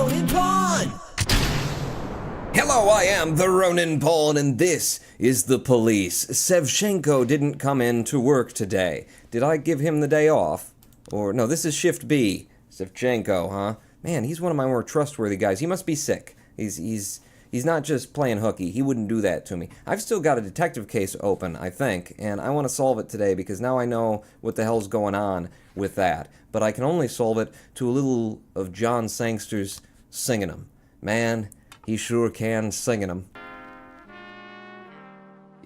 Ronin Pawn! Hello, I am the Ronin Pawn, and this is the police. Sevchenko didn't come in to work today. Did I give him the day off? Or, no, this is Shift B. Sevchenko, huh? Man, he's one of my more trustworthy guys. He must be sick. He's not just playing hooky. He wouldn't do that to me. I've still got a detective case open, I think, and I want to solve it today because now I know what the hell's going on with that. But I can only solve it to a little of John Sangster's singing 'em. Man, he sure can singing 'em.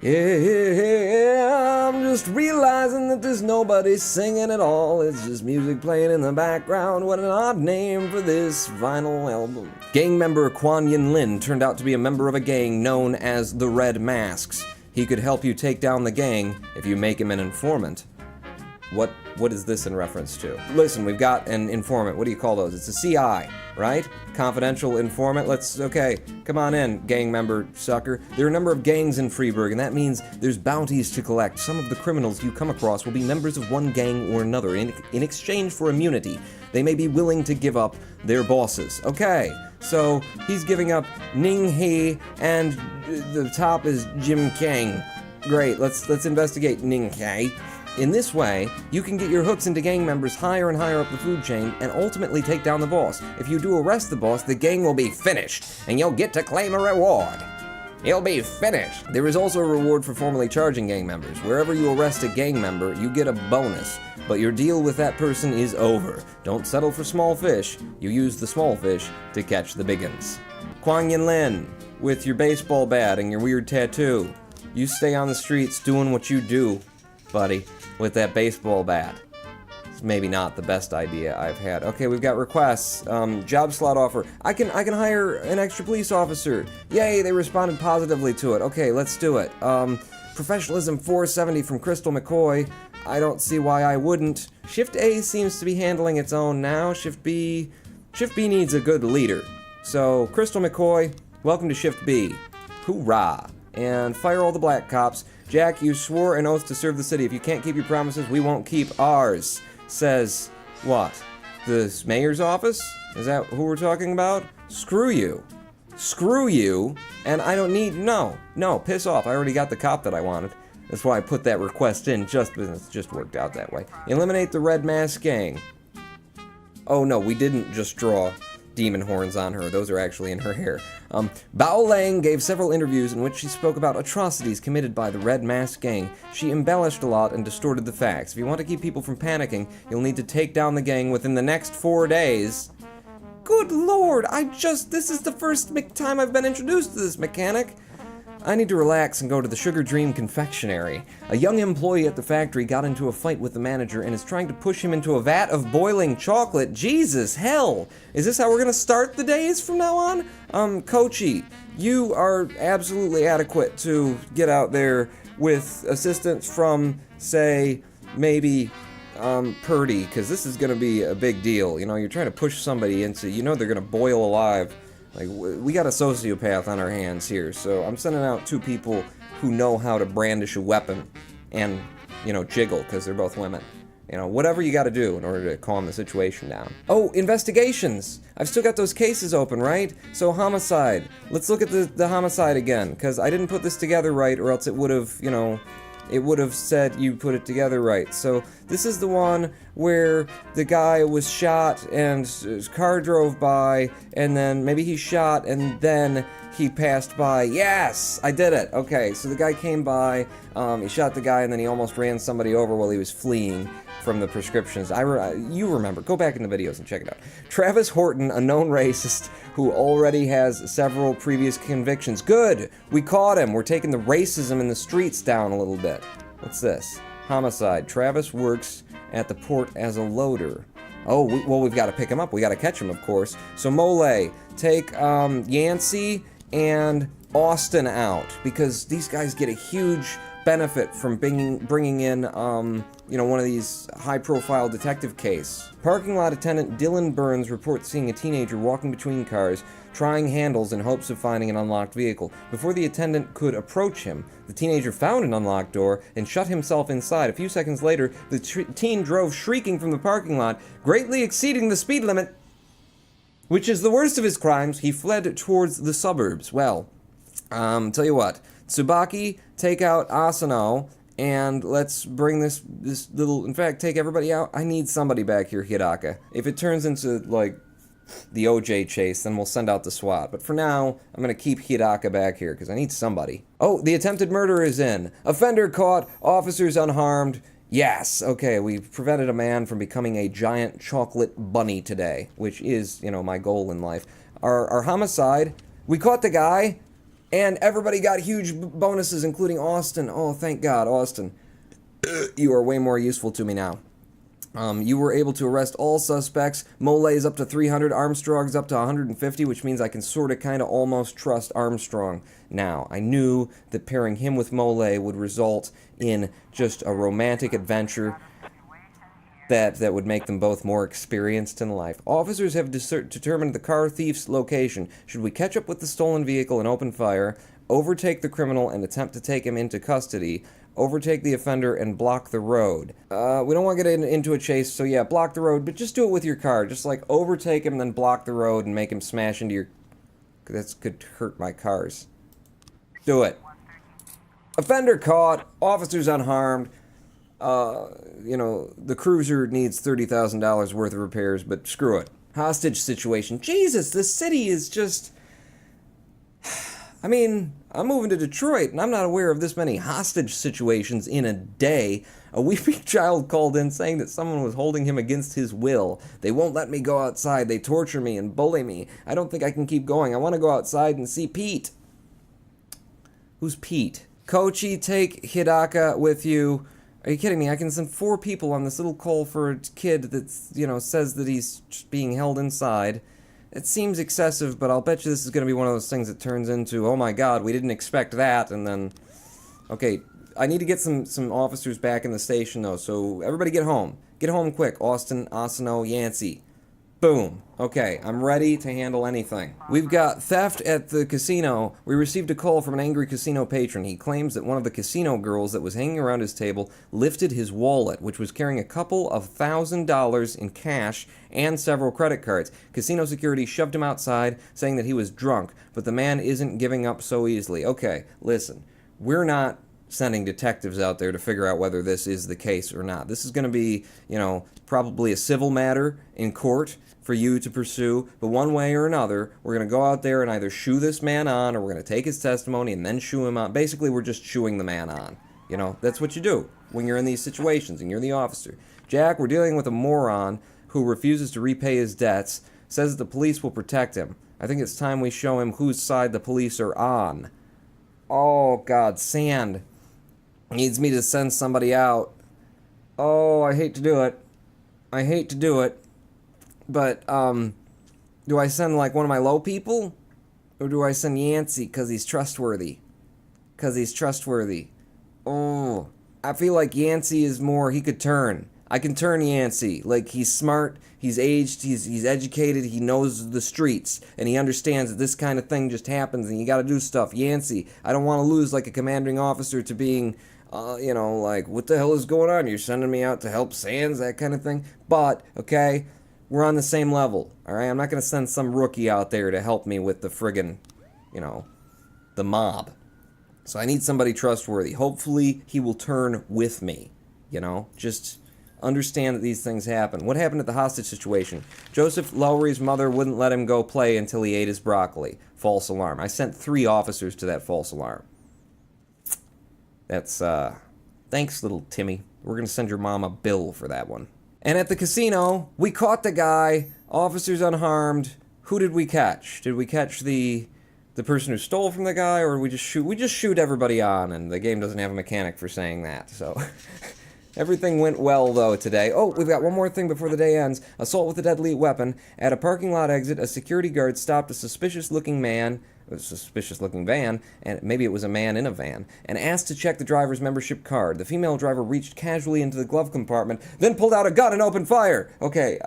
Yeah, I'm just realizing that there's nobody singing at all. It's just music playing in the background. What an odd name for this vinyl album. Gang member Kwan Yin Lin turned out to be a member of a gang known as the Red Masks. He could help you take down the gang if you make him an informant. What is this in reference to? Listen, we've got an informant. What do you call those? It's a CI, right? Confidential informant. Okay, come on in, gang member sucker. There are a number of gangs in Freeburg, and that means there's bounties to collect. Some of the criminals you come across will be members of one gang or another. In exchange for immunity, they may be willing to give up their bosses. Okay, so he's giving up Ning He, and the top is Jim Kang. Great, let's investigate Ning He. In this way, you can get your hooks into gang members higher and higher up the food chain and ultimately take down the boss. If you do arrest the boss, the gang will be finished, and you'll get to claim a reward. You'll be finished. There is also a reward for formally charging gang members. Wherever you arrest a gang member, you get a bonus, but your deal with that person is over. Don't settle for small fish. You use the small fish to catch the big uns. Kwang Yin Lin, with your baseball bat and your weird tattoo, you stay on the streets doing what you do, buddy. With that baseball bat. It's maybe not the best idea I've had. Okay, we've got requests. Job slot offer. I can hire an extra police officer. Yay, they responded positively to it. Okay, let's do it. Professionalism 470 from Crystal McCoy. I don't see why I wouldn't. Shift A seems to be handling its own now. Shift B needs a good leader. So, Crystal McCoy, welcome to Shift B. Hoorah! And fire all the black cops. Jack, you swore an oath to serve the city. If you can't keep your promises, we won't keep ours. Says what? The mayor's office? Is that who we're talking about? Screw you. Screw you. And I don't need... No, piss off. I already got the cop that I wanted. That's why I put that request in. It's just worked out that way. Eliminate the Red Mask Gang. Oh no, we didn't just draw demon horns on her. Those are actually in her hair. Bao Lang gave several interviews in which she spoke about atrocities committed by the Red Mask Gang. She embellished a lot and distorted the facts. If you want to keep people from panicking, you'll need to take down the gang within the next 4 days. Good lord, this is the first time I've been introduced to this mechanic. I need to relax and go to the Sugar Dream Confectionery. A young employee at the factory got into a fight with the manager and is trying to push him into a vat of boiling chocolate. Jesus, hell! Is this how we're gonna start the days from now on? Kochi, you are absolutely adequate to get out there with assistance from, say, maybe, Purdy, because this is gonna be a big deal. You know, you're trying to push somebody into, they're gonna boil alive. Like, we got a sociopath on our hands here, so I'm sending out 2 people who know how to brandish a weapon and, jiggle, because they're both women. Whatever you gotta do in order to calm the situation down. Oh, investigations! I've still got those cases open, right? So, homicide. Let's look at the homicide again, because I didn't put this together right, or else it would have, it would have said you put it together right. So this is the one where the guy was shot and his car drove by, and then maybe he shot and then he passed by. Yes, I did it. Okay, so the guy came by, he shot the guy, and then he almost ran somebody over while he was fleeing from the prescriptions. You remember. Go back in the videos and check it out. Travis Horton, a known racist who already has several previous convictions. Good! We caught him. We're taking the racism in the streets down a little bit. What's this? Homicide. Travis works at the port as a loader. Oh, we've got to pick him up. We got to catch him, of course. So, Mole, take Yancey and Austin out, because these guys get a huge benefit from bringing in, one of these high-profile detective case. Parking lot attendant Dylan Burns reports seeing a teenager walking between cars, trying handles in hopes of finding an unlocked vehicle. Before the attendant could approach him, the teenager found an unlocked door and shut himself inside. A few seconds later, the teen drove shrieking from the parking lot, greatly exceeding the speed limit. which is the worst of his crimes. He fled towards the suburbs. Well, tell you what, Tsubaki, take out Asano, and let's bring this little, in fact, take everybody out. I need somebody back here, Hidaka. If it turns into, like, the OJ chase, then we'll send out the SWAT. But for now, I'm gonna keep Hidaka back here, because I need somebody. Oh, the attempted murder is in. Offender caught, officers unharmed. Yes, okay, we prevented a man from becoming a giant chocolate bunny today, which is, you know, my goal in life. Our homicide, we caught the guy, and everybody got huge bonuses, including Austin. Oh, thank God, Austin. You are way more useful to me now. You were able to arrest all suspects. Mole is up to 300, Armstrong's up to 150, which means I can sorta, kinda, almost trust Armstrong now. I knew that pairing him with Mole would result in just a romantic adventure that would make them both more experienced in life. Officers have determined the car thief's location. Should we catch up with the stolen vehicle and open fire, overtake the criminal and attempt to take him into custody, overtake the offender, and block the road? We don't want to get into a chase, so yeah, block the road, but just do it with your car. Just, like, overtake him, then block the road and make him smash into your... That could hurt my cars. Do it. Offender caught, officers unharmed. You know, the cruiser needs $30,000 worth of repairs, but screw it. Hostage situation. Jesus, this city is just... I mean, I'm moving to Detroit, and I'm not aware of this many hostage situations in a day. A weeping child called in saying that someone was holding him against his will. They won't let me go outside. They torture me and bully me. I don't think I can keep going. I want to go outside and see Pete. Who's Pete? Kochi, take Hidaka with you. Are you kidding me? I can send 4 people on this little call for a kid that's, you know, says that he's just being held inside. It seems excessive, but I'll bet you this is going to be one of those things that turns into, oh my god, we didn't expect that, and then... Okay, I need to get some officers back in the station, though, so everybody get home. Get home quick. Austin, Asano, Yancey. Boom. Okay, I'm ready to handle anything. We've got theft at the casino. We received a call from an angry casino patron. He claims that one of the casino girls that was hanging around his table lifted his wallet, which was carrying a couple of $1,000 in cash and several credit cards. Casino security shoved him outside, saying that he was drunk, but the man isn't giving up so easily. Okay, listen. We're not sending detectives out there to figure out whether this is the case or not. This is going to be, you know, probably a civil matter in court for you to pursue, but one way or another, we're going to go out there and either shoo this man on, or we're going to take his testimony and then shoo him on. Basically, we're just shooing the man on. You know, that's what you do when you're in these situations and you're the officer. Jack, we're dealing with a moron who refuses to repay his debts, says that the police will protect him. I think it's time we show him whose side the police are on. Oh, God, Sand needs me to send somebody out. Oh, I hate to do it. I hate to do it. But, do I send, like, one of my low people? Or do I send Yancey because he's trustworthy? Because he's trustworthy. Oh, I feel like Yancey is more, he could turn. I can turn Yancey. Like, he's smart, he's aged, he's educated, he knows the streets, and he understands that this kind of thing just happens and you gotta do stuff. Yancey, I don't want to lose, like, a commanding officer to being, you know, like, what the hell is going on? You're sending me out to help Sands, that kind of thing. But, okay, we're on the same level, alright? I'm not gonna send some rookie out there to help me with the friggin', you know, the mob. So I need somebody trustworthy. Hopefully he will turn with me, you know? Just understand that these things happen. What happened at the hostage situation? Joseph Lowry's mother wouldn't let him go play until he ate his broccoli. False alarm. I sent 3 officers to that false alarm. That's, thanks, little Timmy. We're gonna send your mom a bill for that one. And at the casino, we caught the guy, officers unharmed. Who did we catch? Did we catch the person who stole from the guy, or we just shoot everybody on, and the game doesn't have a mechanic for saying that, so... Everything went well, though, today. Oh, we've got one more thing before the day ends. Assault with a deadly weapon. At a parking lot exit, a security guard stopped a suspicious-looking van, and maybe it was a man in a van, and asked to check the driver's membership card. The female driver reached casually into the glove compartment, then pulled out a gun and opened fire. Okay,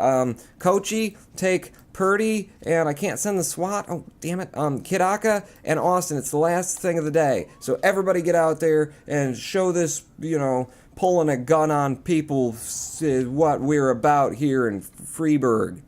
Kochi, take Purdy, and I can't send the SWAT. Oh, damn it. Hidaka and Austin. It's the last thing of the day. So everybody get out there and show this, you know, pulling a gun on people, what we're about here in Freeburg.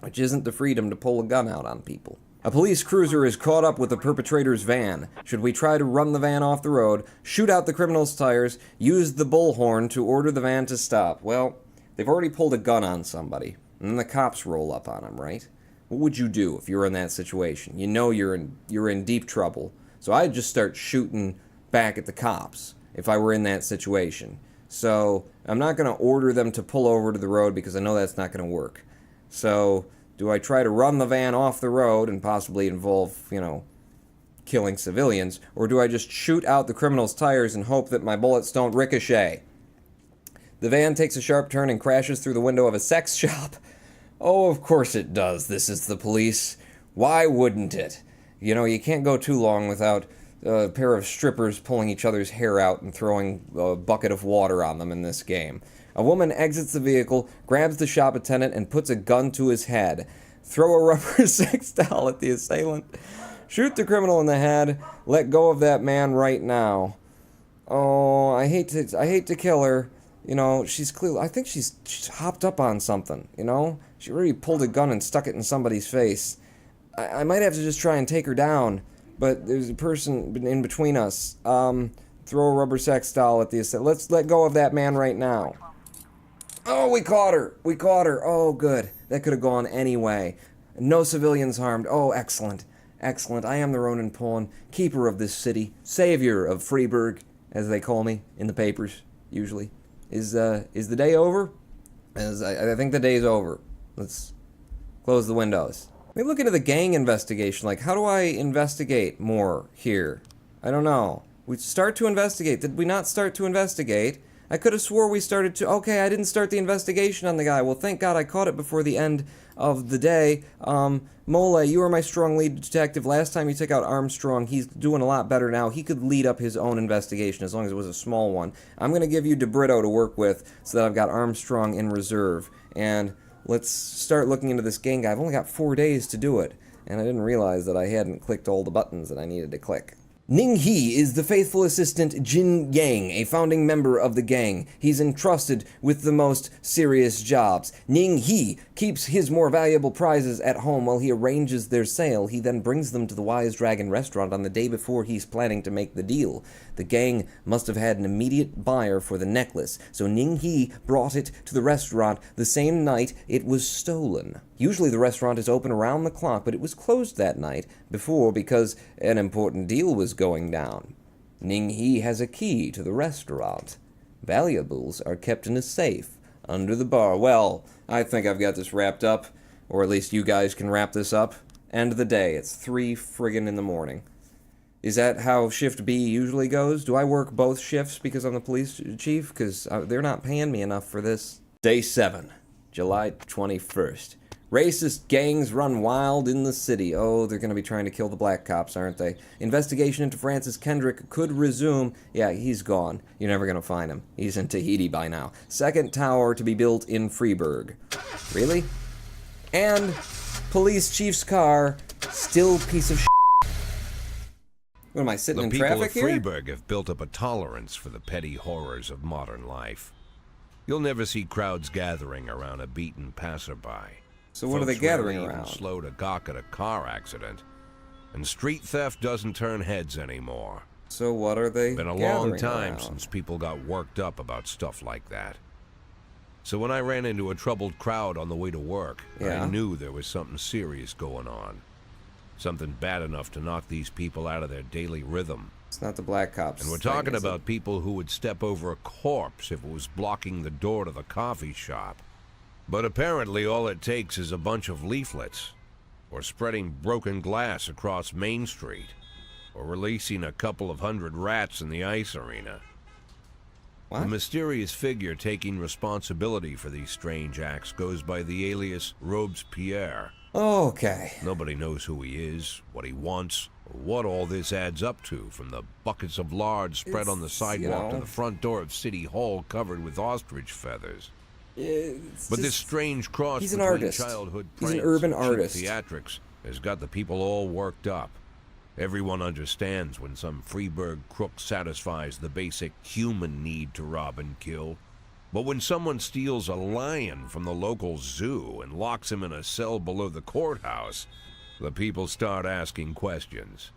which isn't the freedom to pull a gun out on people. A police cruiser is caught up with the perpetrator's van. Should we try to run the van off the road, shoot out the criminal's tires, use the bullhorn to order the van to stop? Well, they've already pulled a gun on somebody, and then the cops roll up on them, right? What would you do if you were in that situation? You know you're in deep trouble. So I'd just start shooting back at the cops if I were in that situation. So I'm not going to order them to pull over to the road because I know that's not going to work. So do I try to run the van off the road and possibly involve, killing civilians? Or do I just shoot out the criminal's tires and hope that my bullets don't ricochet? The van takes a sharp turn and crashes through the window of a sex shop. Oh, of course it does. This is the police. Why wouldn't it? You can't go too long without a pair of strippers pulling each other's hair out and throwing a bucket of water on them in this game. A woman exits the vehicle, grabs the shop attendant, and puts a gun to his head. Throw a rubber sex doll at the assailant. Shoot the criminal in the head. Let go of that man right now. Oh, I hate to kill her. She's clearly, I think she's hopped up on something, She already pulled a gun and stuck it in somebody's face. I might have to just try and take her down, but there's a person in between us. Throw a rubber sex doll at the assailant. Let's let go of that man right now. Oh, we caught her. Oh, good. That could have gone anyway. No civilians harmed. Oh, excellent. Excellent. I am the Ronin pawn, keeper of this city, savior of Freeburg, as they call me in the papers, usually. Is the day over? I think the day's over. Let's close the windows. Let me look into the gang investigation. How do I investigate more here? I don't know. We start to investigate. Did we not start to investigate? I could have swore we started to... Okay, I didn't start the investigation on the guy. Well, thank God I caught it before the end of the day. Mole, you are my strong lead detective. Last time you took out Armstrong, he's doing a lot better now. He could lead up his own investigation as long as it was a small one. I'm going to give you DeBrito to work with so that I've got Armstrong in reserve. And let's start looking into this gang guy. I've only got 4 days to do it. And I didn't realize that I hadn't clicked all the buttons that I needed to click. Ning He is the faithful assistant Jin Yang, a founding member of the gang. He's entrusted with the most serious jobs. Ning He keeps his more valuable prizes at home while he arranges their sale. He then brings them to the Wise Dragon restaurant on the day before he's planning to make the deal. The gang must have had an immediate buyer for the necklace, so Ning He brought it to the restaurant the same night it was stolen. Usually the restaurant is open around the clock, but it was closed that night before because an important deal was going down. Ning He has a key to the restaurant. Valuables are kept in a safe under the bar. Well, I think I've got this wrapped up, or at least you guys can wrap this up. End of the day. It's 3 friggin' in the morning. Is that how shift B usually goes? Do I work both shifts because I'm the police chief? Because they're not paying me enough for this. Day 7, July 21st. Racist gangs run wild in the city. Oh, they're going to be trying to kill the black cops, aren't they? Investigation into Francis Kendrick could resume. Yeah, he's gone. You're never going to find him. He's in Tahiti by now. Second tower to be built in Freeburg. Really? And police chief's car, still piece of shit. What am I, sitting in traffic here? The people of Freeburg have built up a tolerance for the petty horrors of modern life. You'll never see crowds gathering around a beaten passerby. So what are they gathering around? Even slow to gawk at a car accident. And street theft doesn't turn heads anymore. So what are they gathering around? Been a long time since people got worked up about stuff like that. So when I ran into a troubled crowd on the way to work, I knew there was something serious going on. Something bad enough to knock these people out of their daily rhythm. It's not the black cops. And we're talking about people who would step over a corpse if it was blocking the door to the coffee shop. But apparently all it takes is a bunch of leaflets, or spreading broken glass across Main Street, or releasing a couple of 100 rats in the ice arena. What? The mysterious figure taking responsibility for these strange acts goes by the alias Robespierre. Okay. Nobody knows who he is, what he wants, or what all this adds up to, from the buckets of lard spread on the sidewalk to the front door of City Hall covered with ostrich feathers. But this strange cross between artist. Childhood He's pranks an urban and artist. Theatrics has got the people all worked up. Everyone understands when some Freeburg crook satisfies the basic human need to rob and kill. But when someone steals a lion from the local zoo and locks him in a cell below the courthouse, the people start asking questions.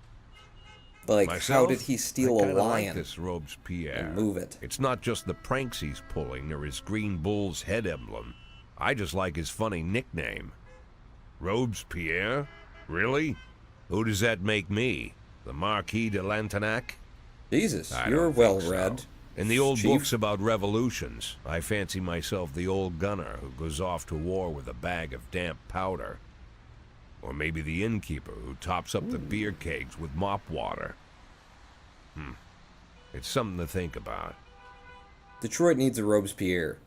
Like, Myself, how did he steal I a kinda lion like this Robespierre. and move it? It's not just the pranks he's pulling or his green bull's head emblem. I just like his funny nickname. Robespierre? Really? Who does that make me? The Marquis de Lantenac? Jesus, I you're don't well think so. read. In the old Chief. books about revolutions, I fancy myself the old gunner who goes off to war with a bag of damp powder. Or maybe the innkeeper who tops up the beer kegs with mop water. It's something to think about. Detroit needs a Robespierre.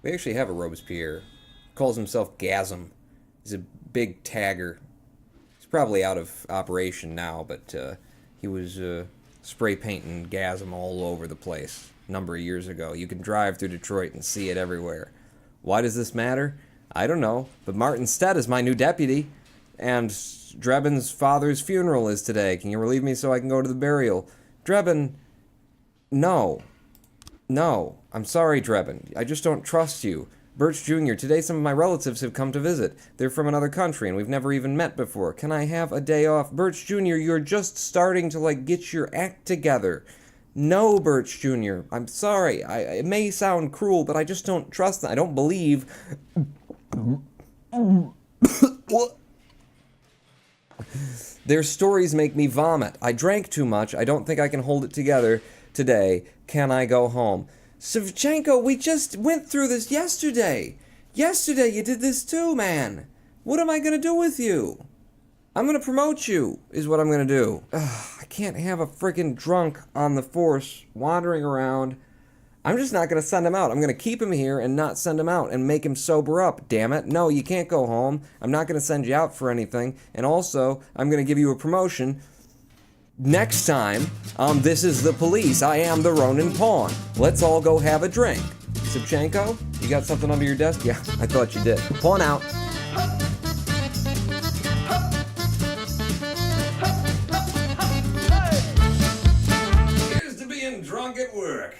We actually have a Robespierre. Calls himself Gasm. He's a big tagger. He's probably out of operation now, but he was spray painting Gasm all over the place a number of years ago. You can drive through Detroit and see it everywhere. Why does this matter? I don't know, but Martin Stead is my new deputy, and Drebin's father's funeral is today. Can you relieve me so I can go to the burial? Drebin, no. No, I'm sorry, Drebin. I just don't trust you. Birch Jr., today some of my relatives have come to visit. They're from another country, and we've never even met before. Can I have a day off? Birch Jr., you're just starting to, get your act together. No, Birch Jr., I'm sorry. It may sound cruel, but I just don't trust them. I don't believe... What? Their stories make me vomit. I drank too much. I don't think I can hold it together today. Can I go home? Savchenko, we just went through this yesterday. Yesterday you did this too, man. What am I going to do with you? I'm going to promote you, is what I'm going to do. I can't have a freaking drunk on the force wandering around. I'm just not going to send him out. I'm going to keep him here and not send him out and make him sober up, damn it. No, you can't go home. I'm not going to send you out for anything. And also, I'm going to give you a promotion. Next time, This Is the Police, I am the Ronin Pawn. Let's all go have a drink. Savchenko, you got something under your desk? Yeah, I thought you did. Pawn out. Here's to being drunk at work.